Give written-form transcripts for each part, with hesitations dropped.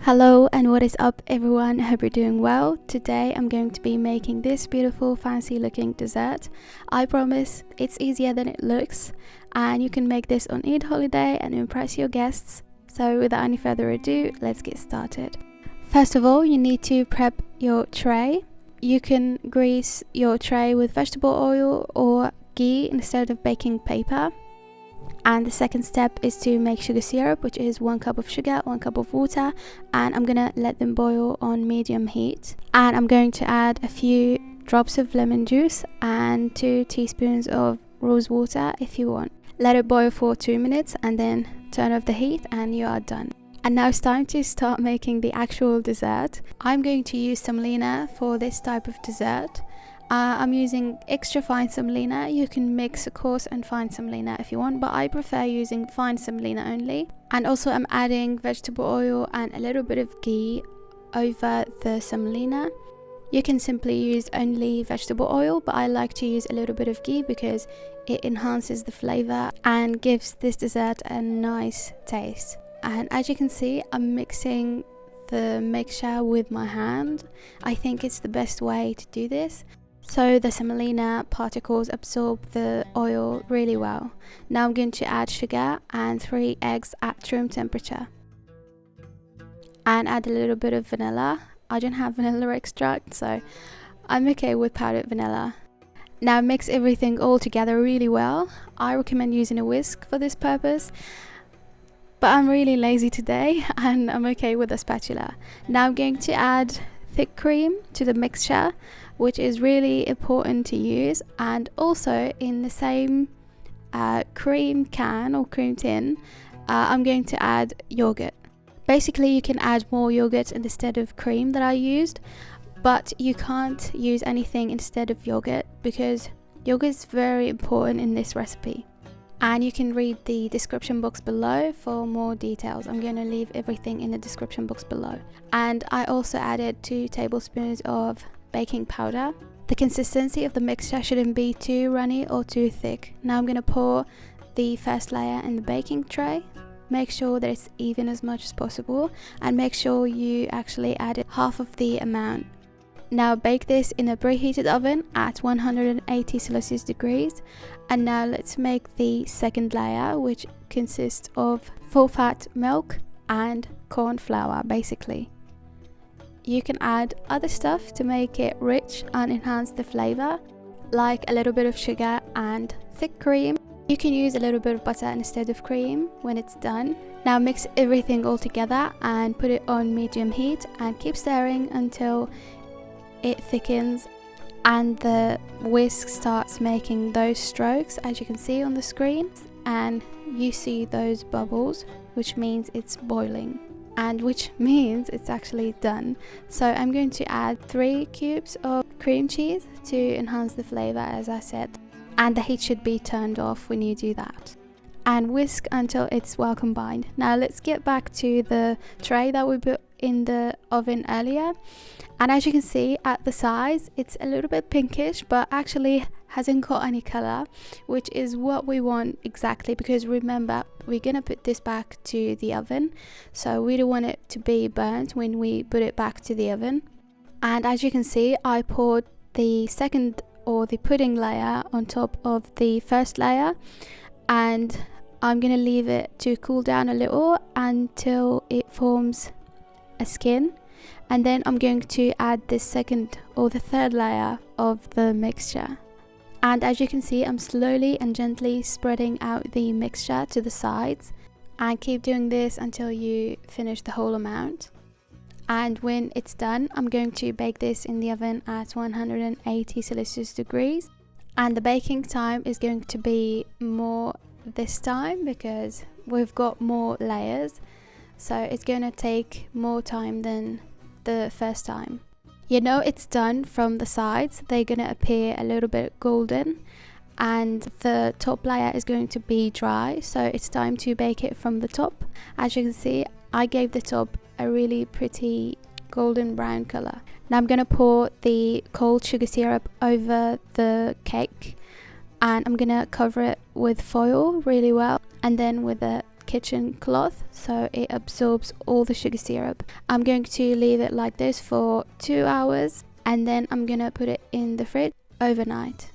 Hello and what is up everyone, hope you're doing well. Today I'm going to be making this beautiful fancy looking dessert. I promise it's easier than it looks and you can make this on Eid holiday and impress your guests. So without any further ado, let's get started. First of all, you need to prep your tray. You can grease your tray with vegetable oil or ghee instead of baking paper. And the second step is to make sugar syrup, which is 1 cup of sugar, 1 cup of water, and I'm gonna let them boil on medium heat. And I'm going to add a few drops of lemon juice and 2 teaspoons of rose water if you want. Let it boil for 2 minutes and then turn off the heat and you are done. And now it's time to start making the actual dessert. I'm going to use semolina for this type of dessert. I'm using extra fine semolina. You can mix coarse and fine semolina if you want, but I prefer using fine semolina only. And also I'm adding vegetable oil and a little bit of ghee over the semolina. You can simply use only vegetable oil, but I like to use a little bit of ghee because it enhances the flavor and gives this dessert a nice taste. And as you can see, I'm mixing the mixture with my hand. I think it's the best way to do this, so the semolina particles absorb the oil really well. Now I'm going to add sugar and 3 eggs at room temperature. And add a little bit of vanilla. I don't have vanilla extract, so I'm okay with powdered vanilla. Now mix everything all together really well. I recommend using a whisk for this purpose, but I'm really lazy today and I'm okay with a spatula. Now I'm going to add thick cream to the mixture, which is really important to use, and also in the same cream can or cream tin, I'm going to add yogurt. Basically you can add more yogurt instead of cream that I used, but you can't use anything instead of yogurt because yogurt is very important in this recipe. And you can read the description box below for more details. I'm going to leave everything in the description box below. And I also added 2 tablespoons of baking powder. The consistency of the mixture shouldn't be too runny or too thick. Now I'm going to pour the first layer in the baking tray. Make sure that it's even as much as possible and make sure you actually add half of the amount. Now bake this in a preheated oven at 180 Celsius degrees. And now let's make the second layer, which consists of full fat milk and corn flour basically. You can add other stuff to make it rich and enhance the flavor, like a little bit of sugar and thick cream. You can use a little bit of butter instead of cream when it's done. Now mix everything all together and put it on medium heat and keep stirring until it thickens and the whisk starts making those strokes, as you can see on the screen, and you see those bubbles, which means it's boiling and which means it's actually done. So I'm going to add 3 cubes of cream cheese to enhance the flavor, as I said, and the heat should be turned off when you do that, and whisk until it's well combined. Now let's get back to the tray that we put in the oven earlier, and as you can see at the sides it's a little bit pinkish but actually hasn't got any color, which is what we want exactly, because remember we're gonna put this back to the oven, so we don't want it to be burnt when we put it back to the oven. And as you can see, I poured the second or the pudding layer on top of the first layer, and I'm gonna leave it to cool down a little until it forms a skin, and then I'm going to add the second or the third layer of the mixture. And as you can see, I'm slowly and gently spreading out the mixture to the sides, and keep doing this until you finish the whole amount. And when it's done, I'm going to bake this in the oven at 180 Celsius degrees, and the baking time is going to be more this time because we've got more layers, so it's going to take more time than the first time. You know it's done from the sides, they're going to appear a little bit golden, and the top layer is going to be dry, so it's time to bake it from the top. As you can see, I gave the top a really pretty golden brown color. Now I'm going to pour the cold sugar syrup over the cake, and I'm going to cover it with foil really well, and then with a kitchen cloth so it absorbs all the sugar syrup. I'm going to leave it like this for 2 hours and then I'm gonna put it in the fridge overnight.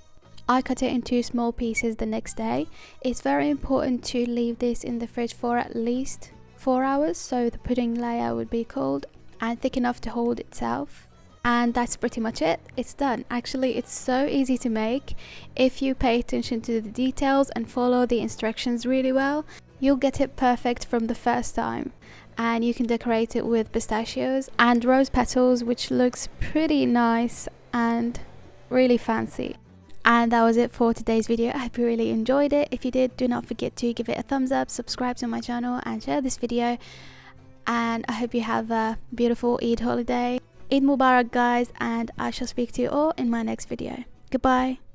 I cut it into small pieces the next day. It's very important to leave this in the fridge for at least 4 hours so the pudding layer would be cold and thick enough to hold itself. And that's pretty much it. It's done. Actually, it's so easy to make. If you pay attention to the details and follow the instructions really well, you'll get it perfect from the first time. And you can decorate it with pistachios and rose petals, which looks pretty nice and really fancy. And that was it for today's video. I hope you really enjoyed it. If you did, do not forget to give it a thumbs up, subscribe to my channel and share this video. And I hope you have a beautiful Eid holiday. Eid Mubarak guys, and I shall speak to you all in my next video. Goodbye.